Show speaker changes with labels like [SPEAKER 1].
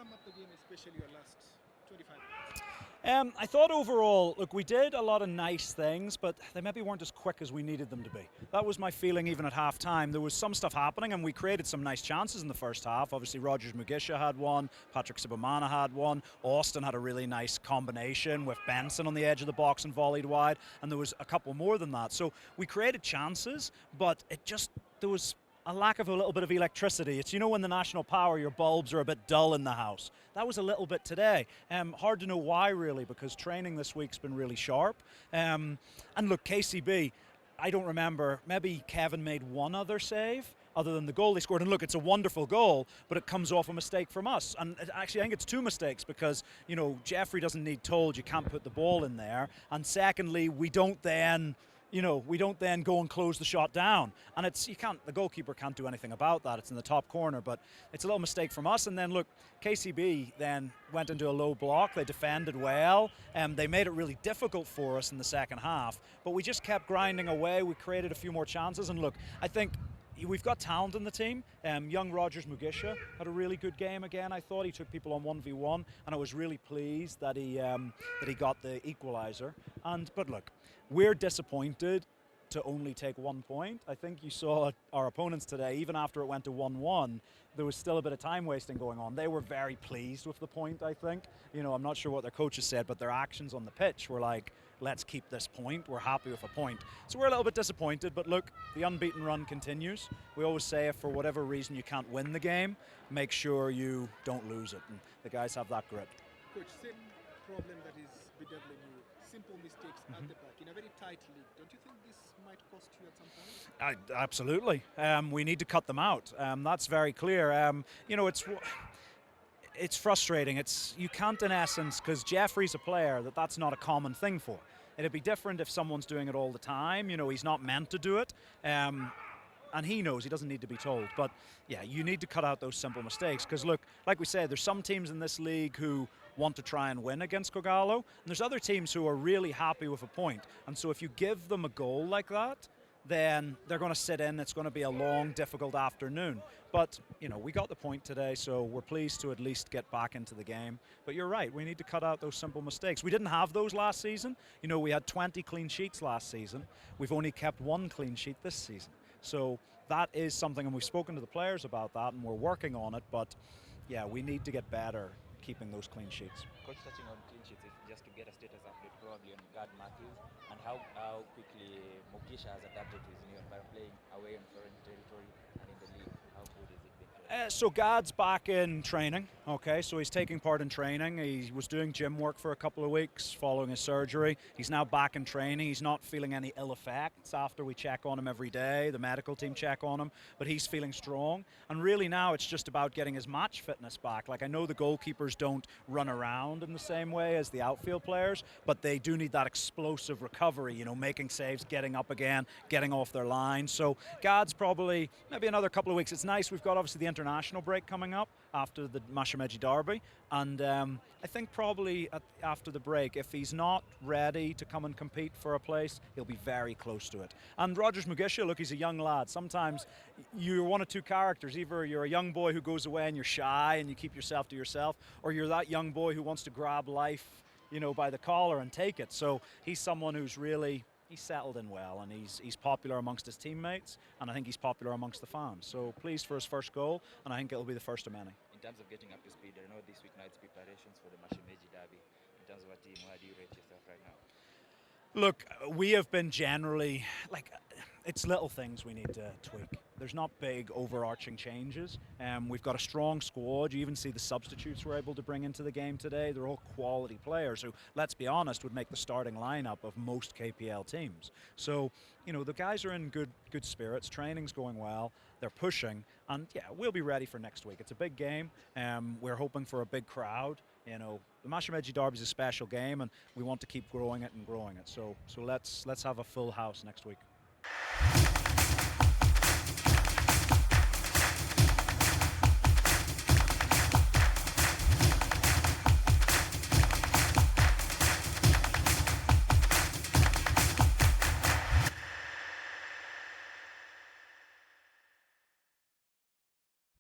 [SPEAKER 1] sum up the game, especially your last 25 minutes?
[SPEAKER 2] I thought overall, look, we did a lot of nice things, but they maybe weren't as quick as we needed them to be. That was my feeling even at half-time. There was some stuff happening, and we created some nice chances in the first half. Obviously, Rogers Mugisha had one, Patrick Sibomana had one, Austin had a really nice combination with Benson on the edge of the box and volleyed wide, and there was a couple more than that. So we created chances, but there was a lack of a little bit of electricity. It's, you know, when the national power, your bulbs are a bit dull in the house. That was a little bit today. Hard to know why, really, because training this week's been really sharp. And look, KCB, I don't remember, maybe Kevin made one other save other than the goal they scored. And look, it's a wonderful goal, but it comes off a mistake from us. And actually, I think it's two mistakes because, you know, Jeffrey doesn't need told you can't put the ball in there. And secondly, we don't then go and close the shot down. And the goalkeeper can't do anything about that. It's in the top corner, but it's a little mistake from us. And then look, KCB then went into a low block. They defended well, and they made it really difficult for us in the second half. But we just kept grinding away. We created a few more chances. And look, I think we've got talent in the team. Young Rogers Mugisha had a really good game again. I thought he took people on 1v1, and I was really pleased that he got the equaliser. But look, we're disappointed to only take 1 point. I think you saw our opponents today, even after it went to 1-1, there was still a bit of time wasting going on. They were very pleased with the point, I think. You know, I'm not sure what their coaches said, but their actions on the pitch were like, let's keep this point, we're happy with a point. So we're a little bit disappointed, but look, the unbeaten run continues. We always say if for whatever reason you can't win the game, make sure you don't lose it, and the guys have that grit.
[SPEAKER 1] Coach, same problem that is bedeviling you. Simple mistakes at the back in a very tight league. Don't you think this might cost you at some point?
[SPEAKER 2] Absolutely. We need to cut them out. That's very clear. You know, it's frustrating. You can't, in essence, because Jeffrey's a player that's not a common thing for. It'd be different if someone's doing it all the time. You know, he's not meant to do it. And he knows, he doesn't need to be told. But yeah, you need to cut out those simple mistakes. Because look, like we said, there's some teams in this league who want to try and win against Kogalo, and there's other teams who are really happy with a point. And so if you give them a goal like that, then they're going to sit in. It's going to be a long, difficult afternoon. But, you know, we got the point today, so we're pleased to at least get back into the game. But you're right, we need to cut out those simple mistakes. We didn't have those last season. You know, we had 20 clean sheets last season. We've only kept 1 clean sheet this season. So that is something, and we've spoken to the players about that, and we're working on it. But, yeah, we need to get better keeping those clean sheets.
[SPEAKER 3] Coach, touching on clean sheets, just to get a status update probably on Gad Matthews and how quickly Mugisha has adapted to his new environment, playing away in foreign territory and in the league. How good has it been?
[SPEAKER 2] So Gad's back in training, okay, so he's taking part in training. He was doing gym work for a couple of weeks following his surgery. He's now back in training. He's not feeling any ill effects after we check on him every day. The medical team check on him, but he's feeling strong. And really now it's just about getting his match fitness back. Like, I know the goalkeepers don't run around in the same way as the outfield players, but they do need that explosive recovery, you know, making saves, getting up again, getting off their line. So Gad's probably maybe another couple of weeks. It's nice, we've got obviously the international break coming up after the MAHIA derby, and I think probably after the break, if he's not ready to come and compete for a place, he'll be very close to it. And Rogers Mugisha, look, he's a young lad. Sometimes you're one of two characters. Either you're a young boy who goes away and you're shy and you keep yourself to yourself, or you're that young boy who wants to grab life, you know, by the collar and take it. So he's someone who's really, he's settled in well, and he's popular amongst his teammates, and I think he's popular amongst the fans. So pleased for his first goal, and I think it'll be the first of many.
[SPEAKER 3] In terms of getting up to speed, I know this week now it's preparations for the MAHIA derby. In terms of a team, where do you rate yourself right now?
[SPEAKER 2] Look, we have been generally, like, it's little things we need to tweak. There's not big overarching changes. We've got a strong squad. You even see the substitutes we're able to bring into the game today. They're all quality players who, let's be honest, would make the starting lineup of most KPL teams. So, you know, the guys are in good spirits. Training's going well. They're pushing, and yeah, we'll be ready for next week. It's a big game. We're hoping for a big crowd. You know, the MAHIA derby is a special game, and we want to keep growing it and growing it. So let's have a full house next week.